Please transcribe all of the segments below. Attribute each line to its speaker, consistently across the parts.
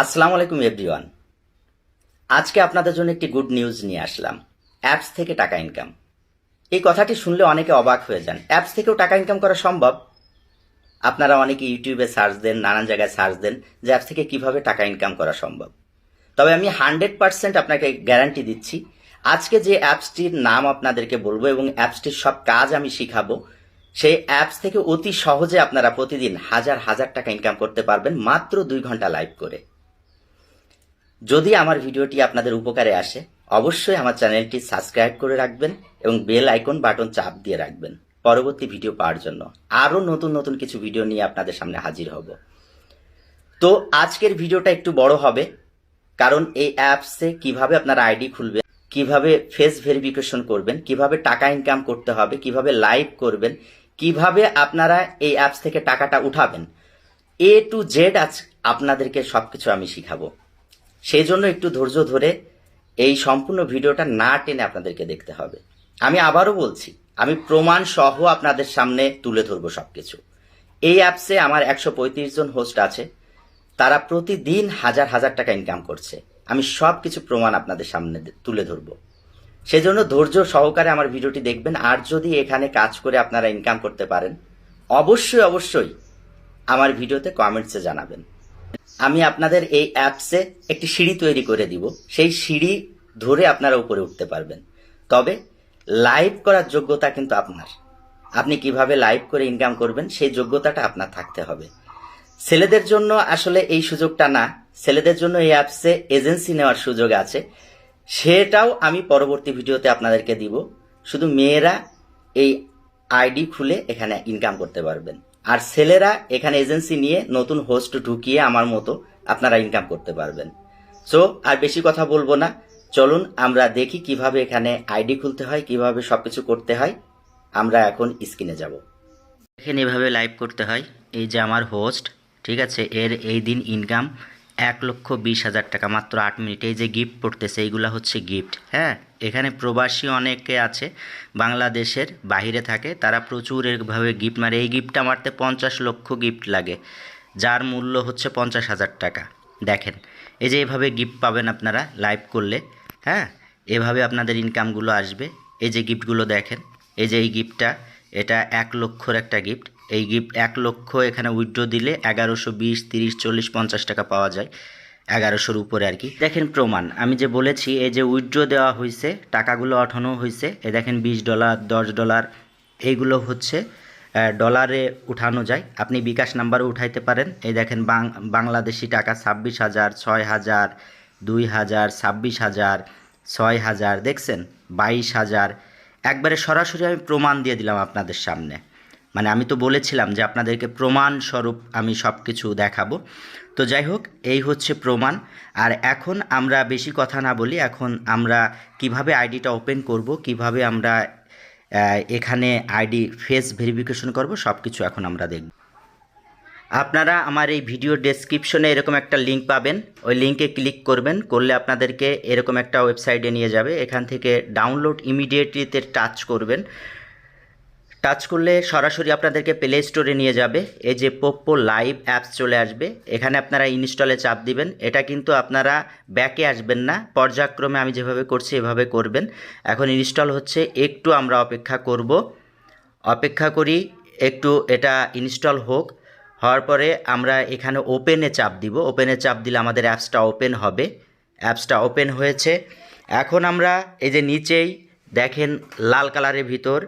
Speaker 1: আসসালামু আলাইকুম এভরিওয়ান। আজকে আপনাদের জন্য একটি গুড নিউজ নিয়ে আসলাম। অ্যাপস থেকে টাকা ইনকাম। এই কথাটি শুনলে অনেকে অবাক হয়ে যান। অ্যাপস থেকেও টাকা ইনকাম করা সম্ভব? আপনারা অনেকে ইউটিউবে সার্চ দেন, নানান জায়গায় সার্চ দেন যে অ্যাপস থেকে কিভাবে টাকা ইনকাম করা সম্ভব। তবে আমি 100% আপনাকে গ্যারান্টি দিচ্ছি, আজকে যে অ্যাপসটির নাম আপনাদেরকে বলবো এবং অ্যাপসটির সব কাজ আমি শিখাবো, সেই অ্যাপস থেকে অতি সহজে আপনারা প্রতিদিন হাজার হাজার টাকা ইনকাম করতে পারবেন মাত্র 2 ঘন্টা লাইভ করে। যদি আমার ভিডিওটি আপনাদের উপকারে আসে, অবশ্যই আমার চ্যানেলটি সাবস্ক্রাইব করে রাখবেন এবং বেল আইকন বাটন চাপ দিয়ে রাখবেন পরবর্তী ভিডিও পাওয়ার জন্য। আরও নতুন নতুন কিছু ভিডিও নিয়ে আপনাদের সামনে হাজির হব। তো আজকের ভিডিওটা একটু বড় হবে, কারণ এই অ্যাপসে কিভাবে আপনারা আইডি খুলবেন, কিভাবে ফেস ভেরিফিকেশন করবেন, কিভাবে টাকা ইনকাম করতে হবে, কিভাবে লাইভ করবেন, কিভাবে আপনারা এই অ্যাপস থেকে টাকাটা উঠাবেন, A to Z আজ আপনাদেরকে সবকিছু আমি শিখাবো। সেই জন্য একটু ধৈর্য ধরে এই সম্পূর্ণ ভিডিওটা না টেনে আপনাদেরকে দেখতে হবে। আমি আবারও বলছি, আমি প্রমাণ সহ আপনাদের সামনে তুলে ধরবো সবকিছু। এই অ্যাপসে আমার 135 জন হোস্ট আছে, তারা প্রতিদিন হাজার হাজার টাকা ইনকাম করছে। আমি সব কিছু প্রমাণ আপনাদের সামনে তুলে ধরবো। সেজন্য ধৈর্য সহকারে আমার ভিডিওটি দেখবেন। আর যদি এখানে কাজ করে আপনারা ইনকাম করতে পারেন, অবশ্যই অবশ্যই আমার ভিডিওতে কমেন্টসে জানাবেন। আমি আপনাদের এই অ্যাপসে একটি সিঁড়ি তৈরি করে দিব, সেই সিঁড়ি ধরে আপনারা উপরে উঠতে পারবেন। তবে লাইভ করার যোগ্যতা কিন্তু আপনার। আপনি কিভাবে লাইভ করে ইনকাম করবেন সেই যোগ্যতাটা আপনার থাকতে হবে। ছেলেদের জন্য আসলে এই সুযোগটা না, ছেলেদের জন্য এই অ্যাপসে এজেন্সি নেওয়ার সুযোগ আছে, সেটাও আমি পরবর্তী ভিডিওতে আপনাদেরকে দিব। শুধু মেয়েরা এই আইডি খুলে এখানে ইনকাম করতে পারবেন, আর ছেলেরা এখানে এজেন্সি নিয়ে নতুন হোস্ট ঢুকিয়ে আমার মতো আপনারা ইনকাম করতে পারবেন। সো আর বেশি কথা বলবো না, চলুন আমরা দেখি কিভাবে এখানে আইডি খুলতে হয়, কিভাবে সবকিছু করতে হয়। আমরা এখন স্ক্রিনে যাব। এখানে এভাবে লাইভ করতে হয়। এই যে আমার হোস্ট, ঠিক আছে, এর এই দিন ইনকাম 1,20,000 টাকা মাত্র 8 মিনিট। এই যে গিফট পড়তেছে, এইগুলা হচ্ছে গিফট। হ্যাঁ, এখানে প্রবাসী অনেকে আছে, বাংলাদেশের বাহিরে থাকে, তারা প্রচুর এভাবে গিফট মারে। এই গিফটটা মারতে 50 লক্ষ গিফট লাগে, যার মূল্য হচ্ছে 50,000 টাকা। দেখেন, এই যে এভাবে গিফট পাবেন আপনারা লাইভ করলে। হ্যাঁ, এভাবে আপনাদের ইনকামগুলো আসবে। এই যে গিফটগুলো দেখেন, এই যে এই গিফটটা, এটা 1 লক্ষর একটা গিফট। এই গিফট 1 লক্ষ এখানে উইথড্র দিলে 1120, 30, 40, 50 টাকা পাওয়া যায়, 1100-র উপরে আর কি। দেখেন প্রমাণ, আমি যে বলেছি এই যে উইথড্র দেওয়া হয়েছে, টাকাগুলো ওঠানো হয়েছে। এই দেখেন $20, $10, এইগুলো হচ্ছে ডলারে উঠানো যায়। আপনি বিকাশ নাম্বারও উঠাইতে পারেন। এই দেখেন বাংলাদেশি টাকা 26,000, 6,000, 2,000, 26,000, 6,000, দেখছেন 22,000। একবারে সরাসরি আমি প্রমাণ দিয়ে দিলাম আপনাদের সামনে। মানে আমি তো বলেছিলাম যে আপনাদেরকে প্রমাণ স্বরূপ আমি সব কিছু দেখাবো। তো যাই হোক, এই হচ্ছে প্রমাণ। আর এখন আমরা বেশি কথা না বলি, এখন আমরা কিভাবে আইডিটা ওপেন করব, কিভাবে আমরা এখানে আইডি ফেস ভেরিফিকেশন করব, সব কিছু এখন আমরা দেখব। আপনারা আমার এই ভিডিও ডেসক্রিপশনে এরকম একটা লিঙ্ক পাবেন, ওই লিঙ্কে ক্লিক করবেন, করলে আপনাদেরকে এরকম একটা ওয়েবসাইটে নিয়ে যাবে। এখান থেকে ডাউনলোড ইমিডিয়েটলিতে টাচ করবেন। টাচ করলে সরাসরি আপনাদেরকে প্লে স্টোরে নিয়ে যাবে। এই যে পোপ্পো লাইভ অ্যাপস চলে আসবে, এখানে আপনারা ইনস্টলে চাপ দিবেন। এটা কিন্তু আপনারা ব্যাকে আসবেন না, পর্যায়ক্রমে আমি যেভাবে করছি এভাবে করবেন। এখন ইনস্টল হচ্ছে, একটু আমরা অপেক্ষা করব, অপেক্ষা করি একটু, এটা ইনস্টল হোক। হওয়ার পরে আমরা এখানে ওপেনে চাপ দিব। ওপেনে চাপ দিলে আমাদের অ্যাপসটা ওপেন হবে। অ্যাপসটা ওপেন হয়েছে। এখন আমরা এই যে নিচেই দেখেন লাল কালারের ভিতর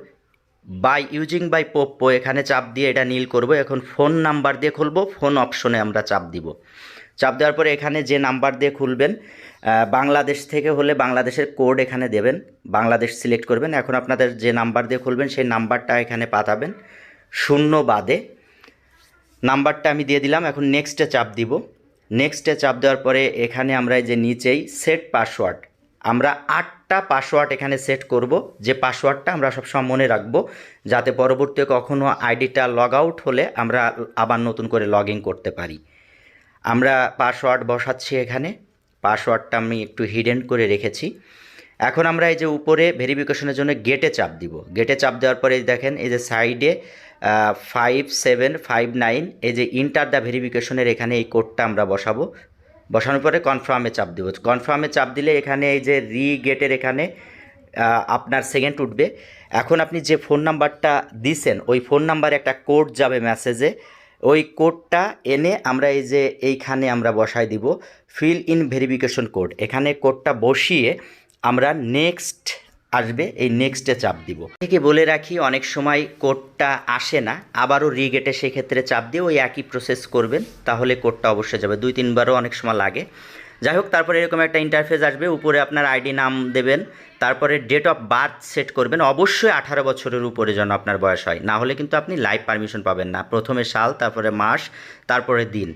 Speaker 1: বাই পোপ্পো, এখানে চাপ দিয়ে এটা নীল করব। এখন ফোন নাম্বার দিয়ে খুলব, ফোন অপশনে আমরা চাপ দিব। চাপ দেওয়ার পরে এখানে যে নাম্বার দিয়ে খুলবেন, বাংলাদেশ থেকে হলে বাংলাদেশের কোড এখানে দেবেন, বাংলাদেশ সিলেক্ট করবেন। এখন আপনাদের যে নাম্বার দিয়ে খুলবেন সেই নাম্বারটা এখানে পাঠাবেন, শূন্য বাদে নাম্বারটা আমি দিয়ে দিলাম। এখন নেক্সটে চাপ দিব। নেক্সটে চাপ দেওয়ার পরে এখানে আমরা এই যে নিচেই সেট পাসওয়ার্ড, আমরা 8টা পাসওয়ার্ড এখানে সেট করব, যে পাসওয়ার্ডটা আমরা সবসময় মনে রাখবো, যাতে পরবর্তীতে কখনো আইডিটা লগ আউট হলে আমরা আবার নতুন করে লগ ইন করতে পারি। আমরা পাসওয়ার্ড বসাচ্ছি এখানে। পাসওয়ার্ডটা আমি একটু হিডেন করে রেখেছি। এখন আমরা এই যে উপরে ভেরিফিকেশনের জন্য গেটে চাপ দিব। গেটে চাপ দেওয়ার পরে দেখেন এই যে সাইডে 5759, এই যে ইন্টার দ্য ভেরিফিকেশনের এখানে এই কোডটা আমরা বসাবো। বসানোর পরে কনফার্মে চাপ দেবো। কনফার্মে চাপ দিলে এখানে এই যে রিগেটের এখানে আপনার সেকেন্ড উঠবে। এখন আপনি যে ফোন নাম্বারটা দিছেন ওই ফোন নাম্বারে একটা কোড যাবে মেসেজে, ওই কোডটা এনে আমরা এই যে এইখানে আমরা বসাই দিব ফিল ইন ভেরিফিকেশন কোড। এখানে কোডটা বসিয়ে আমরা নেক্সট আসবে, এই নেক্সটে চাপ দিব। থেকে বলে রাখি অনেক সময় কোডটা আসে না, আবারও রিগেটে সেক্ষেত্রে চাপ দিয়ে ওই একই প্রসেস করবেন, তাহলে কোডটা অবশ্যই যাবে। 2-3বারও অনেক সময় লাগে। যাই হোক, তারপরে এরকম একটা ইন্টারফেস আসবে, উপরে আপনার আইডি নাম দেবেন, তারপরে ডেট অফ বার্থ সেট করবেন। অবশ্যই 18 বছরের উপরে যেন আপনার বয়স হয়, না হলে কিন্তু আপনি লাইভ পারমিশন পাবেন না। প্রথমে সাল, তারপরে মাস, তারপরে দিন।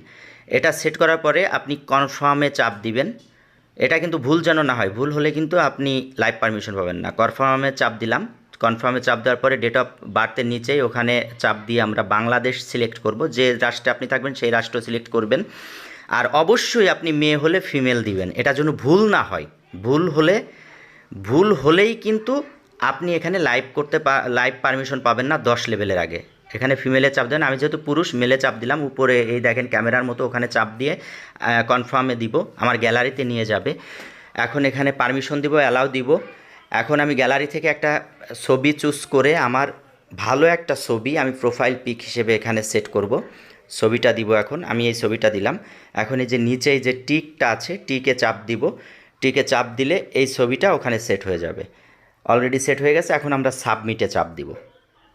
Speaker 1: এটা সেট করার পরে আপনি কনফার্মে চাপ দিবেন। এটা কিন্তু ভুল যেন না হয়, ভুল হলে কিন্তু আপনি লাইভ পারমিশন পাবেন না। কনফার্মে চাপ দিলাম। কনফার্মে চাপ দেওয়ার পরে ডেট অফ বার্থের নিচেই ওখানে চাপ দিয়ে আমরা বাংলাদেশ সিলেক্ট করব। যে রাষ্ট্রে আপনি থাকবেন সেই রাষ্ট্র সিলেক্ট করবেন। আর অবশ্যই আপনি মেয়ে হলে ফিমেল দিবেন, এটা যেন ভুল না হয়। ভুল হলেই কিন্তু আপনি এখানে লাইভ পারমিশন পাবেন না 10 লেভেলের আগে। এখানে ফিমেলে চাপ দেবেন। আমি যেহেতু পুরুষ, মেলে চাপ দিলাম। উপরে এই দেখেন ক্যামেরার মতো, ওখানে চাপ দিয়ে কনফার্মে দিব, আমার গ্যালারিতে নিয়ে যাবে। এখন এখানে পারমিশন দিব, অ্যালাউ দিব। এখন আমি গ্যালারি থেকে একটা ছবি চুজ করে আমার ভালো একটা ছবি আমি প্রোফাইল পিক হিসেবে এখানে সেট করব। ছবিটা দিব। এখন আমি এই ছবিটা দিলাম। এখন এই যে নিচে এই যে টিকটা আছে, টিকে চাপ দিব। টিকে চাপ দিলে এই ছবিটা ওখানে সেট হয়ে যাবে। অলরেডি সেট হয়ে গেছে। এখন আমরা সাবমিটে চাপ দিব।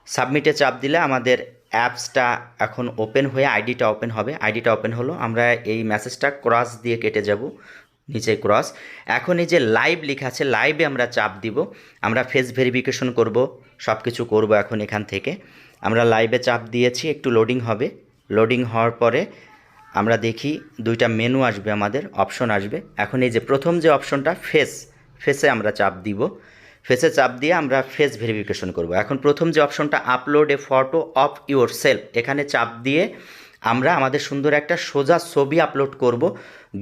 Speaker 1: সাবমিটে চাপ দিলে আমাদের অ্যাপসটা এখন ওপেন হয়ে আইডিটা ওপেন হবে। আইডিটা ওপেন হলো। আমরা এই মেসেজটা ক্রস দিয়ে কেটে যাব, নিচে ক্রস। এখন এই যে লাইভ লেখা আছে, লাইভে আমরা চাপ দিব। আমরা ফেস ভেরিফিকেশন করব, সব কিছু করবো। এখন এখান থেকে আমরা লাইভে চাপ দিয়েছি, একটু লোডিং হবে। লোডিং হওয়ার পরে আমরা দেখি দুইটা মেনু আসবে, আমাদের অপশন আসবে। এখন এই যে প্রথম যে অপশনটা ফেসে আমরা চাপ দিব। ফেসে চাপ দিয়ে আমরা ফেস ভেরিফিকেশন করব। এখন প্রথম যে অপশনটা upload A photo of your self, এখানে চাপ দিয়ে আমরা আমাদের সুন্দর একটা সোজা ছবি আপলোড করব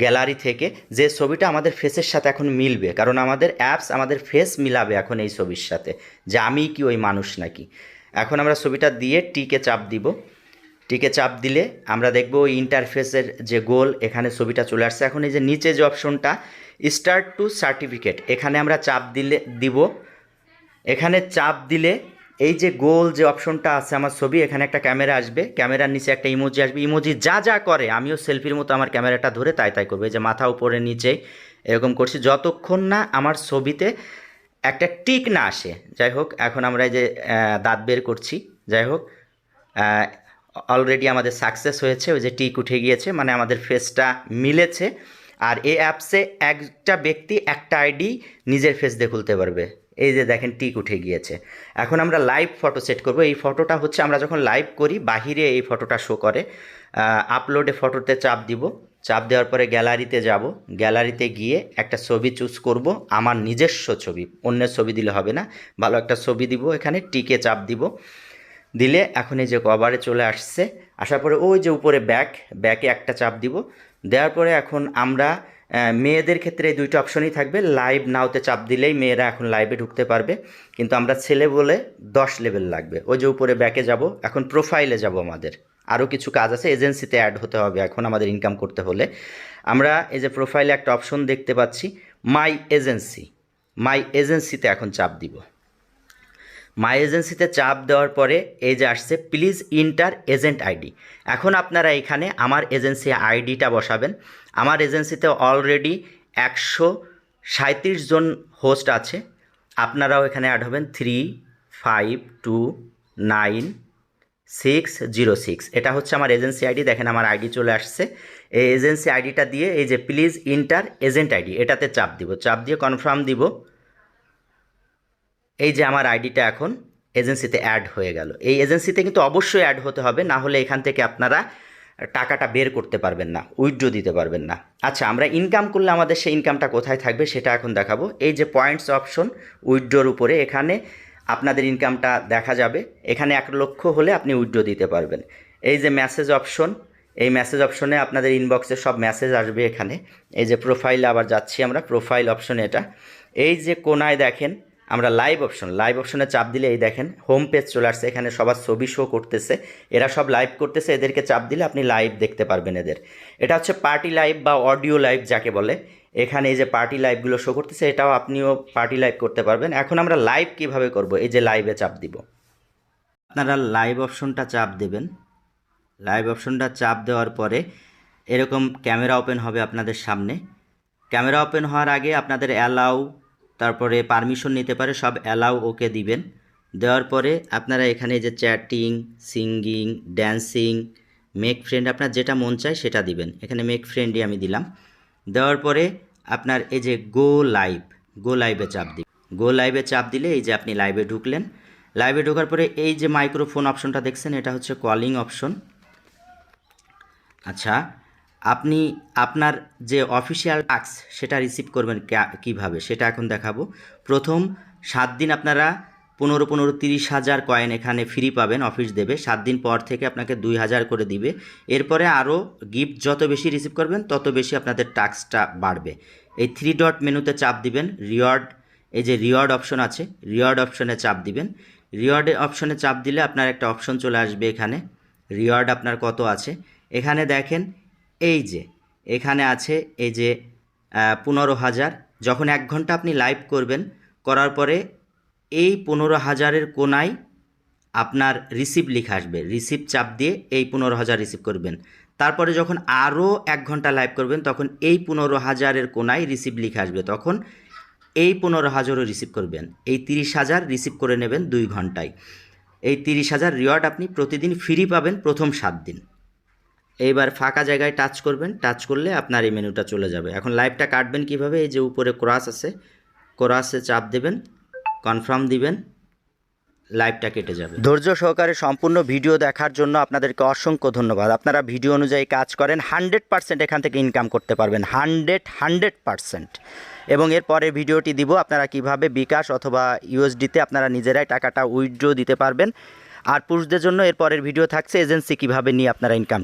Speaker 1: গ্যালারি থেকে, যে ছবিটা আমাদের ফেসের সাথে এখন মিলবে। কারণ আমাদের অ্যাপস আমাদের ফেস মিলাবে এখন এই ছবির সাথে, যে আমি কি ওই মানুষ নাকি। এখন আমরা ছবিটা দিয়ে টিকে চাপ দিব। টিকে চাপ দিলে আমরা দেখব ওই ইন্টারফেসের যে গোল, এখানে ছবিটা চলে আসছে। এখন এই যে নিচে যে অপশনটা স্টার্ট টু সার্টিফিকেট, এখানে আমরা চাপ দিব। এখানে চাপ দিলে এই যে গোল যে অপশনটা আছে আমার ছবি, এখানে একটা ক্যামেরা আসবে, ক্যামেরার নিচে একটা ইমোজি আসবে। ইমোজি যা যা করে আমিও সেলফির মতো আমার ক্যামেরাটা ধরে তাই করবো। এই যে মাথা উপরে নিচে এরকম করছি, যতক্ষণ না আমার ছবিতে একটা টিক না আসে। যাই হোক, এখন আমরা এই যে দাঁত বের করছি। যাই হোক, অলরেডি আমাদের সাকসেস হয়েছে, ওই যে টিক উঠে গিয়েছে, মানে আমাদের ফেসটা মিলেছে। আর এই অ্যাপসে একটা ব্যক্তি একটা আইডি নিজের ফেস দিয়ে খুলতে পারবে। এই যে দেখেন টিক উঠে গিয়েছে। এখন আমরা লাইভ ফটো সেট করব। এই ফটোটা হচ্ছে আমরা যখন লাইভ করি বাহিরে এই ফটোটা শো করে। আপলোডে ফটোতে চাপ দিব। চাপ দেওয়ার পরে গ্যালারিতে যাব। গ্যালারিতে গিয়ে একটা ছবি চুজ করব, আমার নিজস্ব ছবি, অন্যের ছবি দিলে হবে না। ভালো একটা ছবি দিব, এখানে টিকে চাপ দিব। দিলে এখন এই যে কভারে চলে আসছে। আসার পরে ওই যে উপরে ব্যাকে একটা চাপ দিব। দেওয়ার পরে এখন আমরা মেয়েদের ক্ষেত্রে এই দুইটা অপশনই থাকবে। লাইভ নাওতে চাপ দিলেই মেয়েরা এখন লাইভে ঢুকতে পারবে, কিন্তু আমরা ছেলে বলে 10 লেভেল লাগবে। ওই যে উপরে ব্যাকে যাব। এখন প্রোফাইলে যাব। আমাদের আরও কিছু কাজ আছে, এজেন্সিতে অ্যাড হতে হবে এখন আমাদের ইনকাম করতে হলে। আমরা এই যে প্রোফাইলে একটা অপশন দেখতে পাচ্ছি, মাই এজেন্সিতে এখন চাপ দিব। মাই এজেন্সিতে চাপ দেওয়ার পরে এই যে আসছে প্লিজ ইন্টার এজেন্ট আইডি। এখন আপনারা এখানে আমার এজেন্সি আইডিটা বসাবেন। আমার এজেন্সিতে অলরেডি 137 জন হোস্ট আছে। আপনারাও এখানে অ্যাড হবেন 35290606। এটা হচ্ছে আমার এজেন্সি আইডি। দেখেন আমার আইডি চলে আসছে। এই এজেন্সি আইডিটা দিয়ে এই যে প্লিজ ইন্টার এজেন্ট আইডি, এটাতে চাপ দিব। চাপ দিয়ে কনফার্ম দিব। এই যে আমার আইডিটা এখন এজেন্সিতে অ্যাড হয়ে গেল। এই এজেন্সিতে কিন্তু অবশ্যই অ্যাড হতে হবে, না হলে এখান থেকে আপনারা টাকাটা বের করতে পারবেন না, উইথড্র দিতে পারবেন না। আচ্ছা, আমরা ইনকাম করলে আমাদের সেই ইনকামটা কোথায় থাকবে সেটা এখন দেখাবো। এই যে পয়েন্টস অপশন উইথড্রর উপরে, এখানে আপনাদের ইনকামটা দেখা যাবে। এখানে 1 লক্ষ হলে আপনি উইথড্র দিতে পারবেন। এই যে মেসেজ অপশন, এই মেসেজ অপশনে আপনাদের ইনবক্সে সব মেসেজ আসবে। এখানে এই যে প্রোফাইলে আবার যাচ্ছি আমরা, প্রোফাইল অপশনে এটা। এই যে কোনায় দেখেন আমরা লাইভ অপশনে চাপ দিলে এই দেখেন হোম পেজ চলে আসছে, এখানে সবার ছবি শো করতেছে, এরা সব লাইভ করতেছে, এদেরকে চাপ দিলে আপনি লাইভ দেখতে পারবেন এদের। এটা হচ্ছে পার্টি লাইভ বা অডিও লাইভ যাকে বলে। এখানে এই যে পার্টি লাইভগুলো শো করতেছে, এটাও আপনিও পার্টি লাইভ করতে পারবেন। এখন আমরা লাইভ কিভাবে করব, এই যে লাইভে চাপ দিব, আপনারা লাইভ অপশনটা চাপ দেবেন। লাইভ অপশনটা চাপ দেওয়ার পরে এরকম ক্যামেরা ওপেন হবে আপনাদের সামনে। ক্যামেরা ওপেন হওয়ার আগে আপনাদের অ্যালাউ, তারপরে পারমিশন নিতে পারে, সব অ্যালাউ ওকে দিবেন। দেওয়ার পরে আপনারা এখানে যে chatting, singing, dancing, make friend, আপনার যেটা মন চায় সেটা দিবেন। এখানে মেক ফ্রেন্ডই আমি দিলাম। দেওয়ার পরে আপনার এই যে গো লাইভে চাপ দিবেন। গো লাইভে চাপ দিলে এই যে আপনি লাইভে ঢুকলেন। লাইভে ঢোকার পরে এই যে মাইক্রোফোন অপশনটা দেখছেন, এটা হচ্ছে কলিং অপশন। আচ্ছা, আপনি আপনার যে অফিসিয়াল টাস্ক সেটা রিসিভ করবেন কিভাবে সেটা এখন দেখাবো। প্রথম 7 দিন আপনারা 15-30,000 কয়েন এখানে ফ্রি পাবেন, অফিস দেবে। 7 দিন পর থেকে আপনাকে 2,000 করে দিবে। এরপরে আরও গিফট যত বেশি রিসিভ করবেন তত বেশি আপনাদের টাস্কটা বাড়বে। এই 3 ডট মেনুতে চাপ দিবেন, রিওয়ার্ড, এই যে রিওয়ার্ড অপশন আছে, রিওয়ার্ড অপশনে চাপ দিবেন। রিওয়ার্ড অপশনে চাপ দিলে আপনার একটা অপশন চলে আসবে, এখানে রিওয়ার্ড আপনার কত আছে। এখানে দেখেন এই যে এখানে আছে এই যে 15,000। যখন 1 ঘন্টা আপনি লাইভ করবেন, করার পরে এই 15,000-এর কোনায় আপনার রিসিভ লেখা আসবে, রিসিভ চাপ দিয়ে এই 15,000 রিসিভ করবেন। তারপরে যখন আরও 1 ঘন্টা লাইভ করবেন তখন এই 15,000-এর কোনায় রিসিভ লেখা আসবে, তখন এই 15,000-ও রিসিভ করবেন। এই 30,000 রিসিভ করে নেবেন 2 ঘন্টায়। এই 30,000 রিওয়ার্ড আপনি প্রতিদিন ফ্রি পাবেন প্রথম 7 দিন। এইবার ফাঁকা জায়গায় টাচ করবেন, টাচ করলে আপনার এই মেনুটা চলে যাবে। এখন লাইভটা কাটবেন কিভাবে, এই যে উপরে ক্রস আছে, ক্রসে চাপ দেবেন, কনফার্ম দিবেন, লাইভটা কেটে যাবে। ধৈর্য সহকারে সম্পূর্ণ ভিডিও দেখার জন্য আপনাদেরকে অসংখ্য ধন্যবাদ। আপনারা ভিডিও অনুযায়ী কাজ করেন, 100% এখান থেকে ইনকাম করতে পারবেন, 100%। এবং এর পরের ভিডিওটি দিব আপনারা কিভাবে বিকাশ অথবা ইউএসডিতে আপনারা নিজেরাই টাকাটা উইথড্র দিতে পারবেন। আর পুরুষদের জন্য এর পরের ভিডিও থাকছে এজেন্সি কিভাবে নিয়ে আপনারা ইনকাম